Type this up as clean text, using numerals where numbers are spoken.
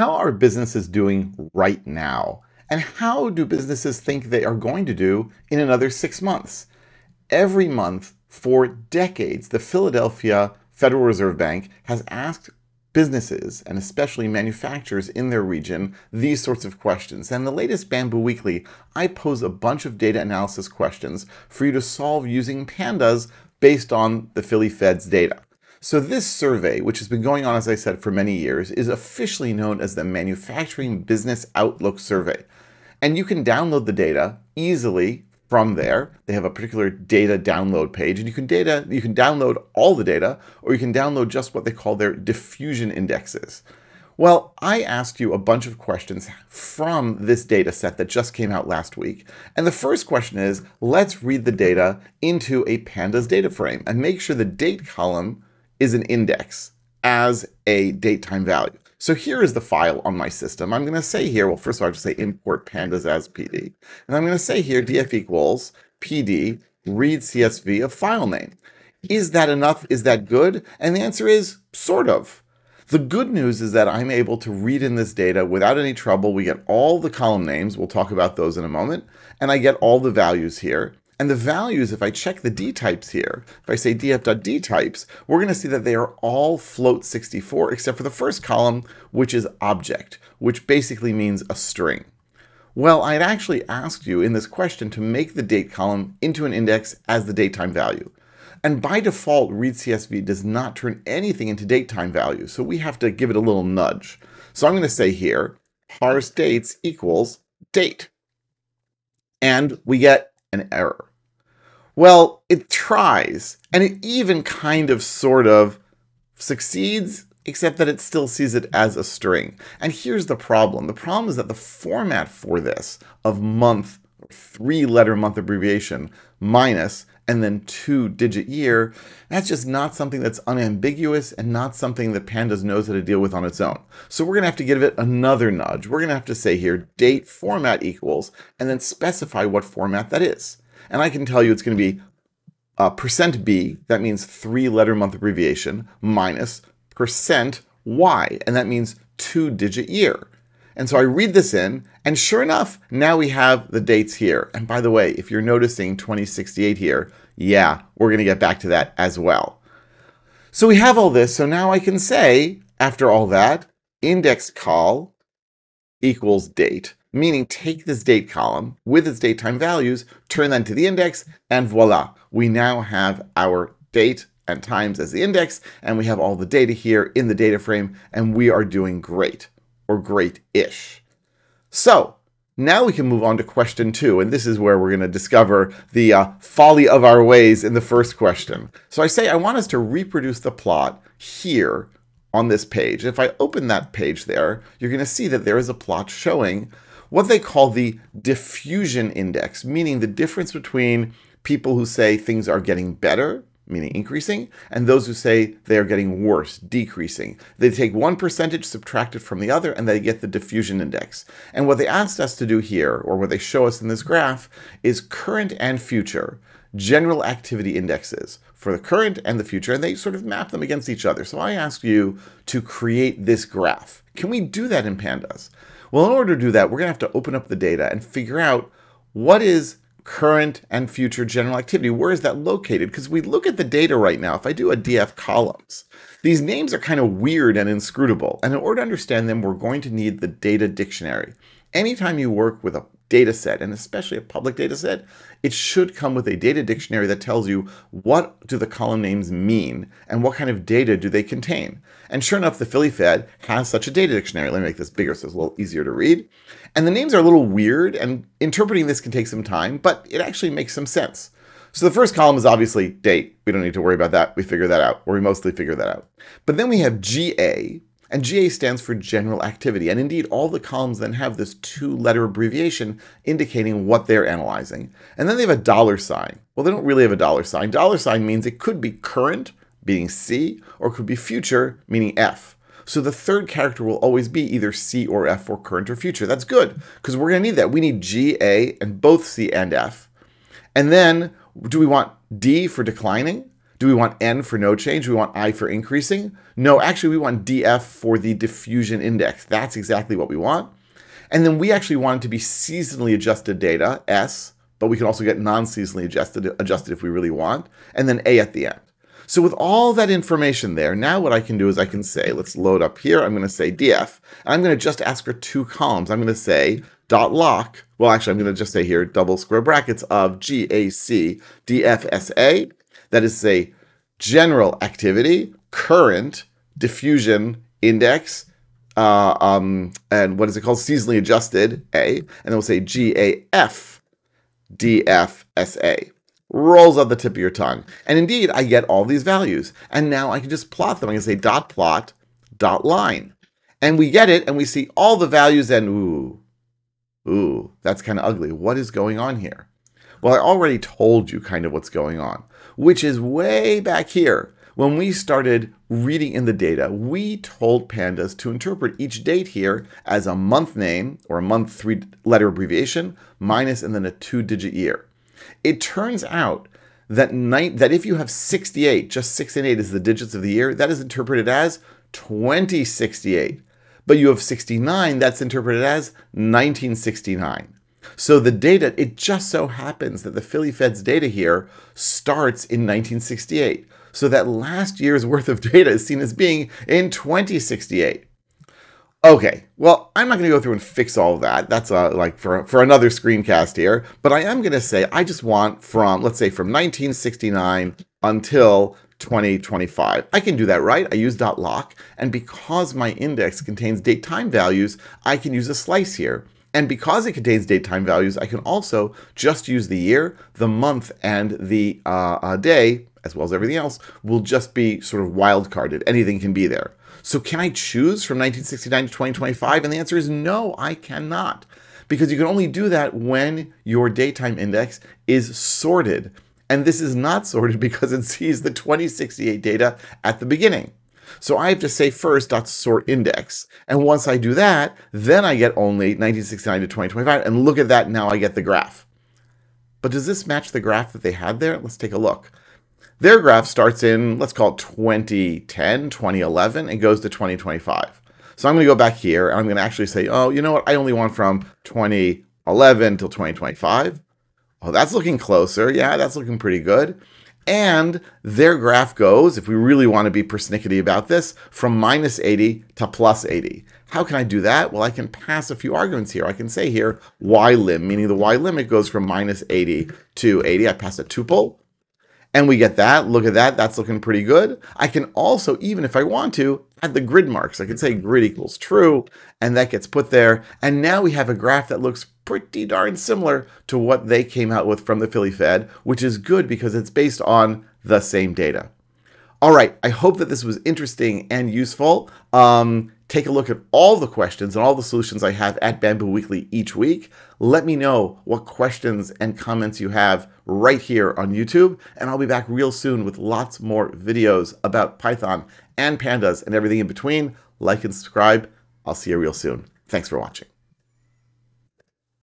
How are businesses doing right now? And how do businesses think they are going to do in another 6 months? Every month for decades, the Philadelphia Federal Reserve Bank has asked businesses, and especially manufacturers in their region, these sorts of questions. And in the latest Bamboo Weekly, I pose a bunch of data analysis questions for you to solve using Pandas based on the Philly Fed's data. So this survey, which has been going on, as I said, for many years, is officially known as the Manufacturing Business Outlook Survey. And you can download the data easily from there. They have a particular data download page, and you can download all the data, or you can download just what they call their diffusion indexes. Well, I asked you a bunch of questions from this data set that just came out last week. And the first question is, let's read the data into a Pandas data frame and make sure the date column is an index as a date time value. So here is the file on my system. I'm going to say here, well, first of all, I have to say import pandas as PD. And I'm going to say here df equals pd read CSV of file name. Is that enough? Is that good? And the answer is sort of. The good news is that I'm able to read in this data without any trouble. We get all the column names. We'll talk about those in a moment. And I get all the values here. And the values, if I check the D types here, if I say df.d types, we're going to see that they are all float 64, except for the first column, which is object, which basically means a string. Well, I had actually asked you in this question to make the date column into an index as the datetime value. And by default, read CSV does not turn anything into datetime value, so we have to give it a little nudge. So I'm going to say here, parse dates equals date. And we get an error. Well, it tries, and it even kind of sort of succeeds, except that it still sees it as a string. And here's the problem. The problem is that the format for this of month, 3-letter month abbreviation, minus, and then 2-digit year, that's just not something that's unambiguous and not something that Pandas knows how to deal with on its own. So we're going to have to give it another nudge. We're going to have to say here, date format equals, and then specify what format that is. And I can tell you it's going to be %B, that means 3-letter month abbreviation, minus %Y, and that means 2-digit year. And so I read this in, and sure enough, now we have the dates here. And by the way, if you're noticing 2068 here, yeah, we're going to get back to that as well. So we have all this, so now I can say, after all that, index col equals date, meaning take this date column with its datetime values, turn that into the index, and voila, we now have our date and times as the index, and we have all the data here in the data frame, and we are doing great, or great-ish. So now we can move on to question 2, and this is where we're going to discover the folly of our ways in the first question. So I say I want us to reproduce the plot here on this page. If I open that page there, you're going to see that there is a plot showing what they call the diffusion index, meaning the difference between people who say things are getting better, meaning increasing, and those who say they are getting worse, decreasing. They take one percentage, subtract it from the other, and they get the diffusion index. And what they asked us to do here, or what they show us in this graph, is current and future general activity indexes for the current and the future, and they sort of map them against each other. So I asked you to create this graph. Can we do that in Pandas? Well, in order to do that, we're going to have to open up the data and figure out what is current and future general activity. Where is that located? Because we look at the data right now. If I do a df columns, these names are kind of weird and inscrutable. And in order to understand them, we're going to need the data dictionary. Anytime you work with a data set, and especially a public data set, it should come with a data dictionary that tells you what do the column names mean and what kind of data do they contain. And sure enough, the Philly Fed has such a data dictionary. Let me make this bigger so it's a little easier to read. And the names are a little weird, and interpreting this can take some time, but it actually makes some sense. So the first column is obviously date. We don't need to worry about that. We figure that out, or we mostly figure that out. But then we have GA, and GA stands for general activity. And indeed, all the columns then have this 2-letter abbreviation indicating what they're analyzing. And then they have a $sign. Well, they don't really have a $sign. $sign means it could be current, meaning C, or it could be future, meaning F. So the third character will always be either C or F for current or future. That's good, because we're going to need that. We need GA and both C and F. And then, do we want D for declining? Do we want N for no change? Do we want I for increasing? No, actually we want DF for the diffusion index. That's exactly what we want. And then we actually want it to be seasonally adjusted data, S, but we can also get non-seasonally adjusted if we really want, and then A at the end. So with all that information there, now what I can do is I can say, let's load up here, I'm going to say DF, and I'm going to just ask for 2 columns. I'm going to say dot lock, well actually I'm going to just say here double square brackets of GAC DFSA, that is say general activity, current, diffusion index, and what is it called? Seasonally adjusted A, and then we'll say GAF DFSA. Rolls off the tip of your tongue. And indeed, I get all these values. And now I can just plot them. I can say dot plot, dot line. And we get it, and we see all the values, and ooh, that's kind of ugly. What is going on here? Well, I already told you kind of what's going on, which is way back here. When we started reading in the data, we told Pandas to interpret each date here as a month name, or a month 3-letter abbreviation, minus and then a 2-digit year. It turns out that if you have 68, just 6 and 8 is the digits of the year, that is interpreted as 2068. But you have 69, that's interpreted as 1969. So the data, it just so happens that the Philly Fed's data here starts in 1968. So that last year's worth of data is seen as being in 2068. Okay, well, I'm not going to go through and fix all of that. That's like for another screencast here. But I am going to say I just want from, let's say, from 1969 until 2025. I can do that, right? I use .lock, and because my index contains date time values, I can use a slice here. And because it contains date time values, I can also just use the year, the month, and the day, as well as everything else, will just be sort of wild-carded. Anything can be there. So can I choose from 1969 to 2025? And the answer is no, I cannot. Because you can only do that when your daytime index is sorted. And this is not sorted because it sees the 2068 data at the beginning. So I have to say first .sort index. And once I do that, then I get only 1969 to 2025. And look at that, now I get the graph. But does this match the graph that they had there? Let's take a look. Their graph starts in, let's call it 2010, 2011, and goes to 2025. So I'm going to go back here, and I'm going to actually say, oh, you know what? I only want from 2011 till 2025. Oh, that's looking closer. Yeah, that's looking pretty good. And their graph goes, if we really want to be persnickety about this, from minus 80 to plus 80. How can I do that? Well, I can pass a few arguments here. I can say here, y-lim, meaning the y-limit goes from minus 80 to 80. I pass a tuple. And we get that. Look at that. That's looking pretty good. I can also, even if I want to, add the grid marks. I can say grid equals true, and that gets put there. And now we have a graph that looks pretty darn similar to what they came out with from the Philly Fed, which is good because it's based on the same data. All right, I hope that this was interesting and useful. Take a look at all the questions and all the solutions I have at Bamboo Weekly each week. Let me know what questions and comments you have right here on YouTube, and I'll be back real soon with lots more videos about Python and Pandas and everything in between. Like and subscribe. I'll see you real soon. Thanks for watching.